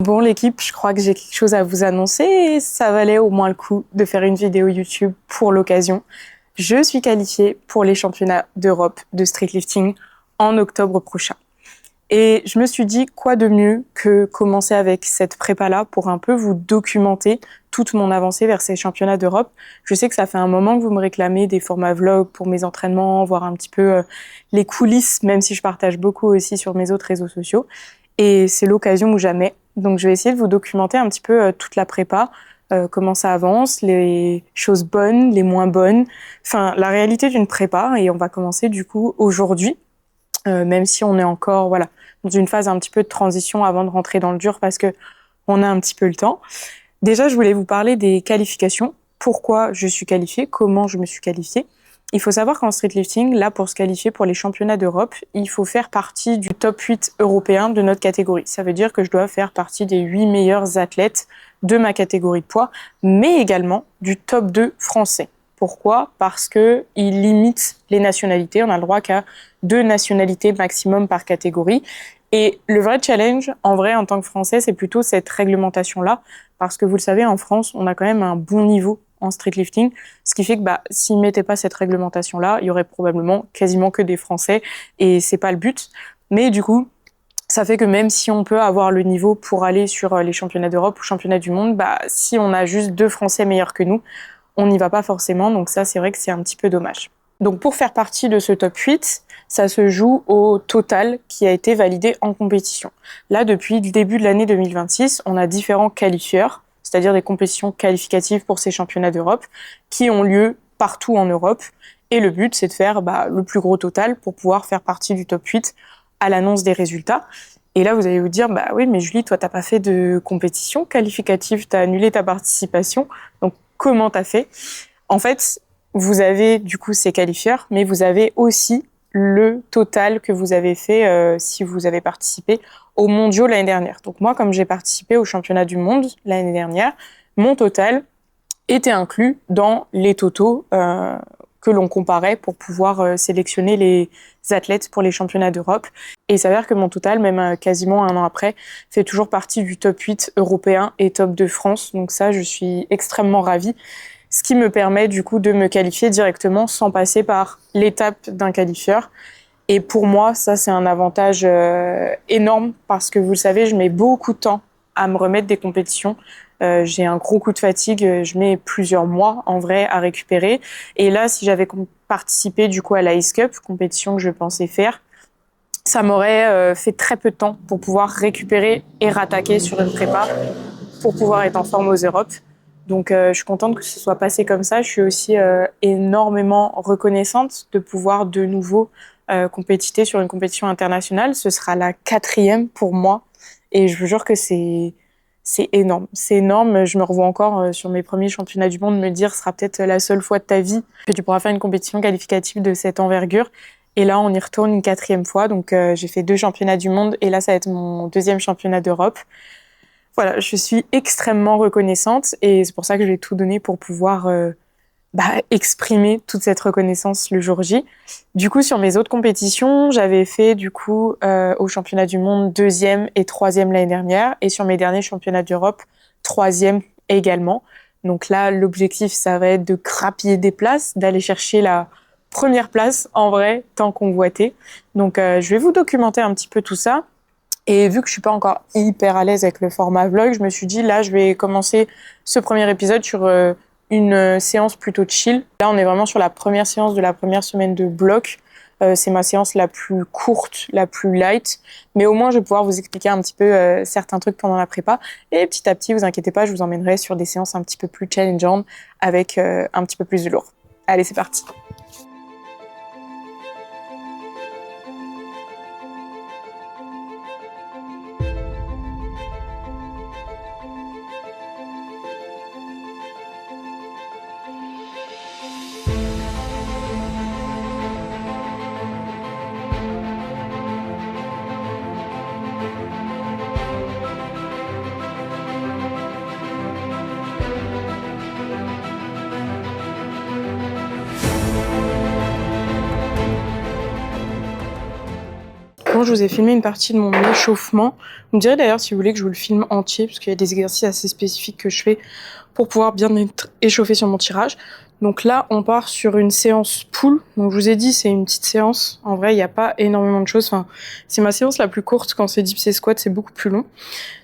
Bon l'équipe, je crois que j'ai quelque chose à vous annoncer et ça valait au moins le coup de faire une vidéo YouTube pour l'occasion. Je suis qualifiée pour les championnats d'Europe de streetlifting en octobre prochain. Et je me suis dit, quoi de mieux que commencer avec cette prépa-là pour un peu vous documenter toute mon avancée vers ces championnats d'Europe. Je sais que ça fait un moment que vous me réclamez des formats vlog pour mes entraînements, voir un petit peu les coulisses, même si je partage beaucoup aussi sur mes autres réseaux sociaux. Et c'est l'occasion ou jamais. Donc je vais essayer de vous documenter un petit peu toute la prépa, comment ça avance, les choses bonnes, les moins bonnes, enfin la réalité d'une prépa. Et on va commencer du coup aujourd'hui. Même si on est encore dans une phase un petit peu de transition avant de rentrer dans le dur parce que on a un petit peu le temps. Déjà, je voulais vous parler des qualifications. Pourquoi je suis qualifiée, comment je me suis qualifiée. Il faut savoir qu'en streetlifting, là, pour se qualifier pour les championnats d'Europe, il faut faire partie du top 8 européen de notre catégorie. Ça veut dire que je dois faire partie des 8 meilleurs athlètes de ma catégorie de poids, mais également du top 2 français. Pourquoi ? Parce que il limite les nationalités. On a le droit qu'à 2 nationalités maximum par catégorie. Et le vrai challenge, en vrai, en tant que Français, c'est plutôt cette réglementation-là. Parce que vous le savez, en France, on a quand même un bon niveau en streetlifting. Ce qui fait que, s'ils mettaient pas cette réglementation-là, il y aurait probablement quasiment que des Français. Et c'est pas le but. Mais du coup, ça fait que même si on peut avoir le niveau pour aller sur les championnats d'Europe ou championnats du monde, si on a juste 2 Français meilleurs que nous, on n'y va pas forcément, donc ça, c'est vrai que c'est un petit peu dommage. Donc pour faire partie de ce top 8, ça se joue au total qui a été validé en compétition. Là, depuis le début de l'année 2026, on a différents qualifieurs, c'est-à-dire des compétitions qualificatives pour ces championnats d'Europe, qui ont lieu partout en Europe. Et le but, c'est de faire le plus gros total pour pouvoir faire partie du top 8 à l'annonce des résultats. Et là, vous allez vous dire, oui, mais Julie, toi, t'as pas fait de compétition qualificative, t'as annulé ta participation. Donc, comment t'as fait ? En fait, vous avez du coup ces qualifieurs, mais vous avez aussi le total que vous avez fait si vous avez participé aux mondiaux l'année dernière. Donc moi, comme j'ai participé au championnat du monde l'année dernière, mon total était inclus dans les totaux que l'on comparait pour pouvoir sélectionner les athlètes pour les championnats d'Europe. Et il s'avère que mon total, même quasiment un an après, fait toujours partie du top 8 européen et top 2 France. Donc ça, je suis extrêmement ravie. Ce qui me permet du coup de me qualifier directement sans passer par l'étape d'un qualifieur. Et pour moi, ça, c'est un avantage énorme parce que vous le savez, je mets beaucoup de temps à me remettre des compétitions. J'ai un gros coup de fatigue, je mets plusieurs mois en vrai à récupérer. Et là, si j'avais participé du coup à la Ice Cup, compétition que je pensais faire, ça m'aurait fait très peu de temps pour pouvoir récupérer et rattaquer sur une prépa pour pouvoir être en forme aux Europes. Donc je suis contente que ce soit passé comme ça. Je suis aussi énormément reconnaissante de pouvoir de nouveau compétiter sur une compétition internationale. Ce sera la 4e pour moi et je vous jure que c'est énorme. C'est énorme. Je me revois encore sur mes premiers championnats du monde me dire ce sera peut-être la seule fois de ta vie que tu pourras faire une compétition qualificative de cette envergure. Et là, on y retourne une 4e fois. Donc j'ai fait 2 championnats du monde et là, ça va être mon 2e championnat d'Europe. Voilà, je suis extrêmement reconnaissante et c'est pour ça que je vais tout donner pour pouvoir exprimer toute cette reconnaissance le jour J. Du coup, sur mes autres compétitions, j'avais fait du coup au championnat du monde 2e et 3e l'année dernière et sur mes derniers championnats d'Europe 3e également. Donc là, l'objectif, ça va être de grappiller des places, d'aller chercher la première place en vrai, tant convoitée. Donc je vais vous documenter un petit peu tout ça. Et vu que je suis pas encore hyper à l'aise avec le format vlog, je me suis dit là, je vais commencer ce premier épisode sur une séance plutôt chill. Là, on est vraiment sur la première séance de la première semaine de bloc. C'est ma séance la plus courte, la plus light. Mais au moins, je vais pouvoir vous expliquer un petit peu certains trucs pendant la prépa. Et petit à petit, vous inquiétez pas, je vous emmènerai sur des séances un petit peu plus challengeantes avec un petit peu plus de lourd. Allez, c'est parti. quand je vous ai filmé une partie de mon échauffement. Vous me direz d'ailleurs si vous voulez que je vous le filme entier, parce qu'il y a des exercices assez spécifiques que je fais pour pouvoir bien être échauffé sur mon tirage. Donc là, on part sur une séance pull. Donc je vous ai dit, c'est une petite séance. En vrai, il n'y a pas énormément de choses. Enfin, c'est ma séance la plus courte. Quand c'est dips et squat, c'est beaucoup plus long.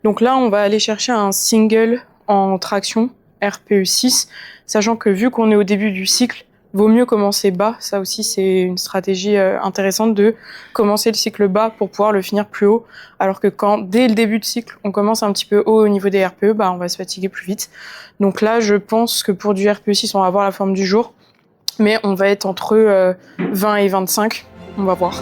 Donc là, on va aller chercher un single en traction RPE 6, sachant que vu qu'on est au début du cycle, vaut mieux commencer bas. Ça aussi, c'est une stratégie intéressante de commencer le cycle bas pour pouvoir le finir plus haut. Alors que quand, dès le début de cycle, on commence un petit peu haut au niveau des RPE, on va se fatiguer plus vite. Donc là, je pense que pour du RPE 6, on va avoir la forme du jour. Mais on va être entre 20 et 25. On va voir.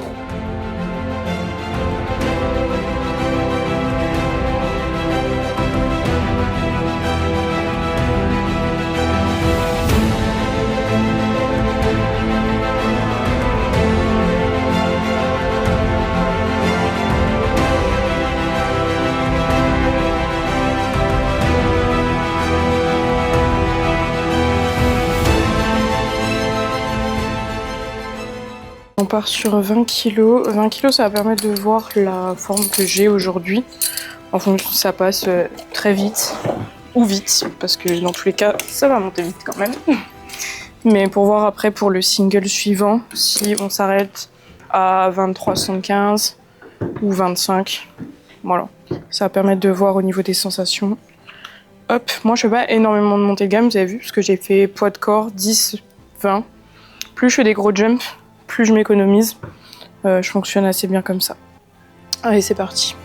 On part sur 20 kg. 20 kg, ça va permettre de voir la forme que j'ai aujourd'hui. En fonction, ça passe très vite ou vite, parce que dans tous les cas, ça va monter vite quand même. Mais pour voir après pour le single suivant, si on s'arrête à 23,75 ou 25, voilà. Ça va permettre de voir au niveau des sensations. Hop, moi je fais pas énormément de montée de gamme, vous avez vu, parce que j'ai fait poids de corps 10, 20. Plus je fais des gros jumps, plus je m'économise. Je fonctionne assez bien comme ça. Allez, c'est parti.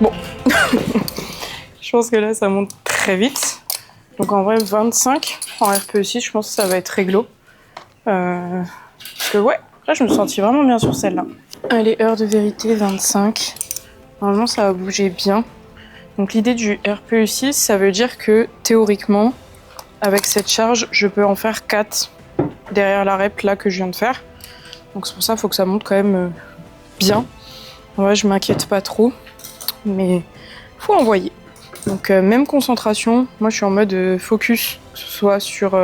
Bon. Je pense que là, ça monte très vite. Donc en vrai, 25 en RPE6, je pense que ça va être réglo. Parce que ouais, là, je me sentis vraiment bien sur celle-là. Allez, heure de vérité, 25. Normalement, ça va bouger bien. Donc l'idée du RPE6, ça veut dire que théoriquement, avec cette charge, je peux en faire 4 derrière la rep là que je viens de faire. Donc c'est pour ça qu'il faut que ça monte quand même bien. En vrai, je m'inquiète pas trop, mais faut envoyer. Donc même concentration, moi je suis en mode focus, que ce soit sur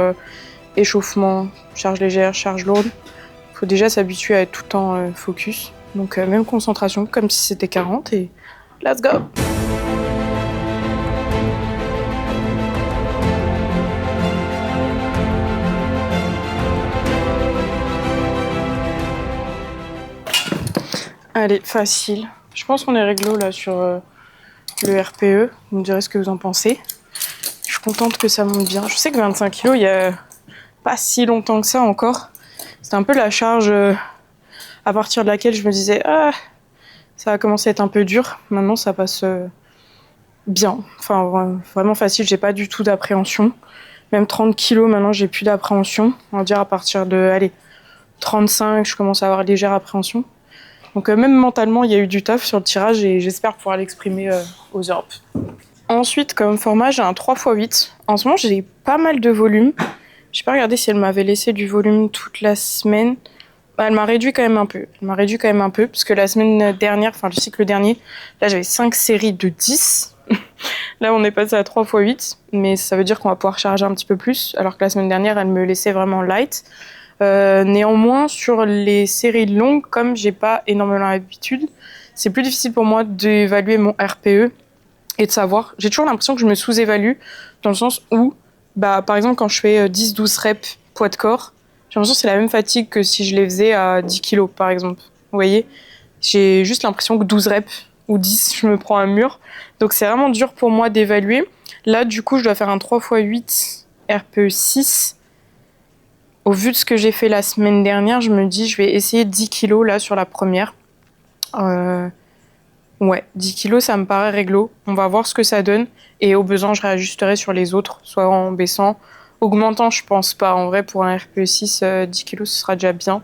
échauffement, charge légère, charge lourde. Il faut déjà s'habituer à être tout le temps focus. Donc même concentration, comme si c'était 40 et let's go! Allez, facile. Je pense qu'on est réglo là sur le RPE. Vous me direz ce que vous en pensez. Je suis contente que ça monte bien. Je sais que 25 kg, il y a pas si longtemps que ça encore. C'était un peu la charge à partir de laquelle je me disais ça va commencer à être un peu dur. Maintenant, ça passe bien. Enfin, vraiment facile. J'ai pas du tout d'appréhension. Même 30 kg, maintenant, j'ai plus d'appréhension. On va dire à partir de 35, je commence à avoir légère appréhension. Donc même mentalement, il y a eu du taf sur le tirage et j'espère pouvoir l'exprimer aux Europes. Ensuite, comme format, j'ai un 3x8. En ce moment, j'ai pas mal de volume. J'ai pas regardé si elle m'avait laissé du volume toute la semaine. Elle m'a réduit quand même un peu. Parce que la semaine dernière, enfin le cycle dernier, là j'avais 5 séries de 10. Là, on est passé à 3x8, mais ça veut dire qu'on va pouvoir charger un petit peu plus, alors que la semaine dernière, elle me laissait vraiment light. Néanmoins, sur les séries longues, comme j'ai pas énormément l'habitude, c'est plus difficile pour moi d'évaluer mon RPE et de savoir. J'ai toujours l'impression que je me sous-évalue, dans le sens où, par exemple, quand je fais 10-12 reps poids de corps, j'ai l'impression que c'est la même fatigue que si je les faisais à 10 kilos, par exemple. Vous voyez, j'ai juste l'impression que 12 reps ou 10, je me prends un mur. Donc c'est vraiment dur pour moi d'évaluer. Là, du coup, je dois faire un 3x8 RPE 6. Au vu de ce que j'ai fait la semaine dernière, je me dis je vais essayer 10 kilos là sur la première. Ouais, 10 kilos, ça me paraît réglo. On va voir ce que ça donne. Et au besoin, je réajusterai sur les autres, soit en baissant. Augmentant, je pense pas. En vrai, pour un RPE 6, 10 kilos, ce sera déjà bien.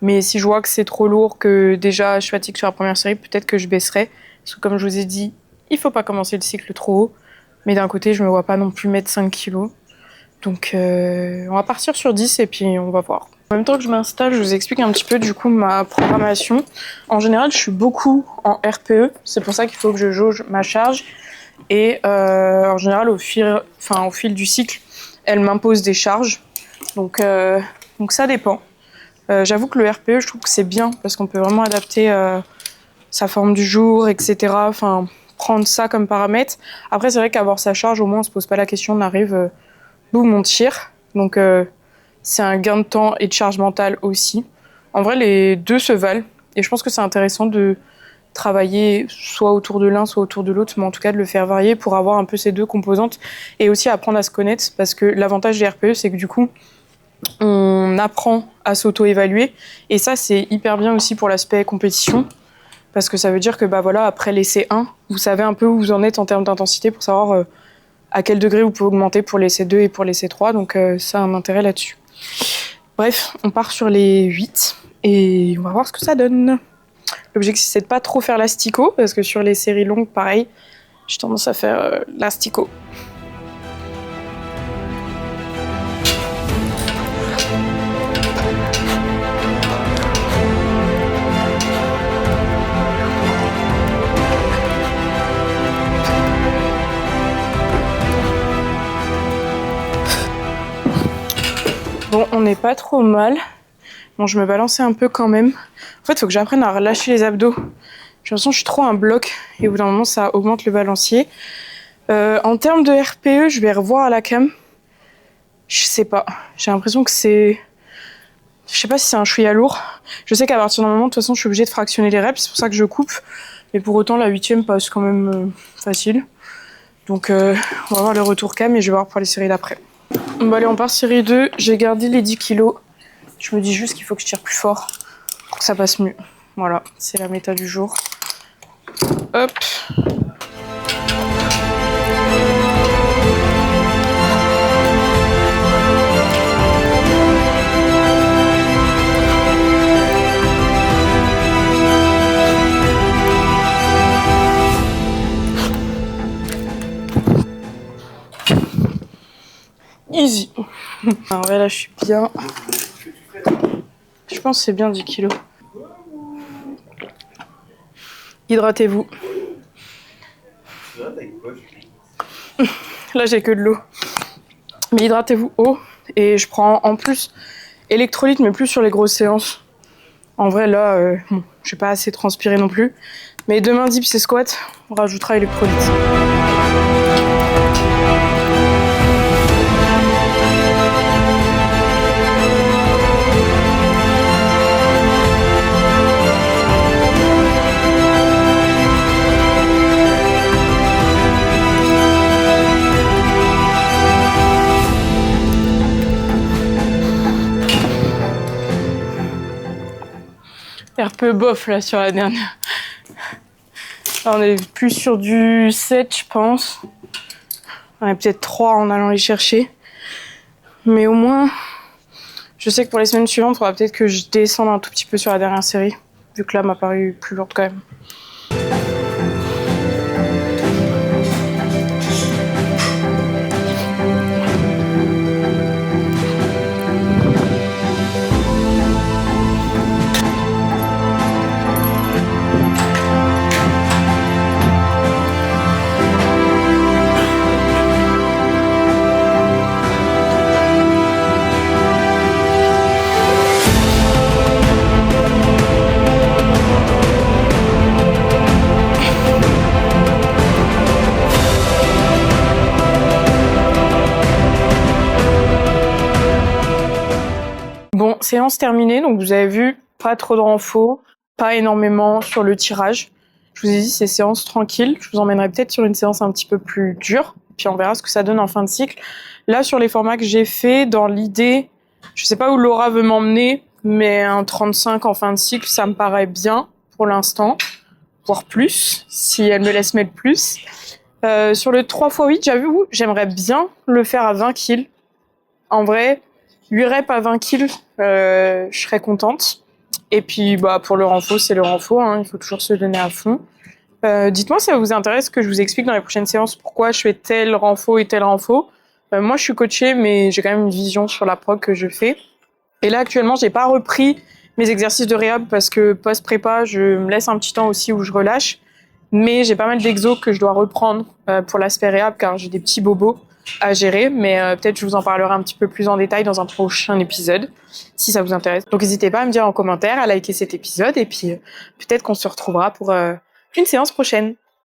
Mais si je vois que c'est trop lourd, que déjà je fatigue sur la première série, peut-être que je baisserai. Parce que comme je vous ai dit, il faut pas commencer le cycle trop haut. Mais d'un côté, je me vois pas non plus mettre 5 kilos. Donc on va partir sur 10 et puis on va voir. En même temps que je m'installe, je vous explique un petit peu du coup ma programmation. En général, je suis beaucoup en RPE, c'est pour ça qu'il faut que je jauge ma charge. Et en général, au fil du cycle, elle m'impose des charges. Donc ça dépend. J'avoue que le RPE, je trouve que c'est bien parce qu'on peut vraiment adapter sa forme du jour, etc. Enfin, prendre ça comme paramètre. Après, c'est vrai qu'avoir sa charge, au moins, on se pose pas la question, on arrive, boum, on tire. Donc c'est un gain de temps et de charge mentale aussi. En vrai, les deux se valent. Et je pense que c'est intéressant de travailler soit autour de l'un, soit autour de l'autre, mais en tout cas de le faire varier pour avoir un peu ces deux composantes et aussi apprendre à se connaître parce que l'avantage des RPE, c'est que du coup, on apprend à s'auto-évaluer et ça, c'est hyper bien aussi pour l'aspect compétition parce que ça veut dire que bah voilà, après l'essai 1, vous savez un peu où vous en êtes en termes d'intensité pour savoir à quel degré vous pouvez augmenter pour l'essai 2 et pour l'essai 3, donc ça a un intérêt là-dessus. Bref, on part sur les 8 et on va voir ce que ça donne. L'objectif, c'est de pas trop faire l'astico, parce que sur les séries longues, pareil, j'ai tendance à faire l'astico. Bon, on n'est pas trop mal. Bon, je me balançais un peu quand même. En fait, il faut que j'apprenne à relâcher les abdos. J'ai l'impression que je suis trop un bloc et au bout d'un moment, ça augmente le balancier. En termes de RPE, je vais revoir à la cam. Je sais pas. J'ai l'impression que c'est... Je sais pas si c'est un chouïa lourd. Je sais qu'à partir d'un moment, de toute façon, je suis obligée de fractionner les reps. C'est pour ça que je coupe. Mais pour autant, la 8e passe quand même facile. Donc, on va voir le retour cam et je vais voir pour les séries d'après. Bon, allez, on part série 2. J'ai gardé les 10 kilos. Je me dis juste qu'il faut que je tire plus fort pour que ça passe mieux. Voilà, c'est la méta du jour. Hop. Easy. En vrai, là, je suis bien. Je pense que c'est bien 10 kilos. Hydratez-vous. Là, j'ai que de l'eau. Mais hydratez-vous eau. Et je prends en plus électrolyte, mais plus sur les grosses séances. En vrai, là, bon, je vais pas assez transpirer non plus. Mais demain, dips et squat, on rajoutera électrolyte. Un peu bof là sur la dernière. Là, on est plus sur du 7, je pense. On est peut-être 3 en allant les chercher. Mais au moins, je sais que pour les semaines suivantes, il faudra peut-être que je descende un tout petit peu sur la dernière série. Vu que là, m'a paru plus lourde quand même. Bon, séance terminée, donc vous avez vu, pas trop de renfort, pas énormément sur le tirage. Je vous ai dit, c'est séance tranquille. Je vous emmènerai peut-être sur une séance un petit peu plus dure, puis on verra ce que ça donne en fin de cycle. Là, sur les formats que j'ai fait, dans l'idée, je sais pas où Laura veut m'emmener, mais un 35 en fin de cycle, ça me paraît bien pour l'instant, voire plus, si elle me laisse mettre plus. Sur le 3x8, j'avoue, j'aimerais bien le faire à 20 kills. En vrai, 8 reps à 20 kills, je serais contente. Et puis, bah, pour le renfort, c'est le renfort, hein, il faut toujours se donner à fond. Dites-moi si ça vous intéresse que je vous explique dans les prochaines séances pourquoi je fais tel renfort et tel renfort. Moi, je suis coachée, mais j'ai quand même une vision sur la prog que je fais. Et là, actuellement, j'ai pas repris mes exercices de réhab parce que post-prépa, je me laisse un petit temps aussi où je relâche. Mais j'ai pas mal d'exos que je dois reprendre pour l'aspect réhab car j'ai des petits bobos à gérer. Mais peut-être je vous en parlerai un petit peu plus en détail dans un prochain épisode si ça vous intéresse. Donc n'hésitez pas à me dire en commentaire, à liker cet épisode et puis peut-être qu'on se retrouvera pour une séance prochaine.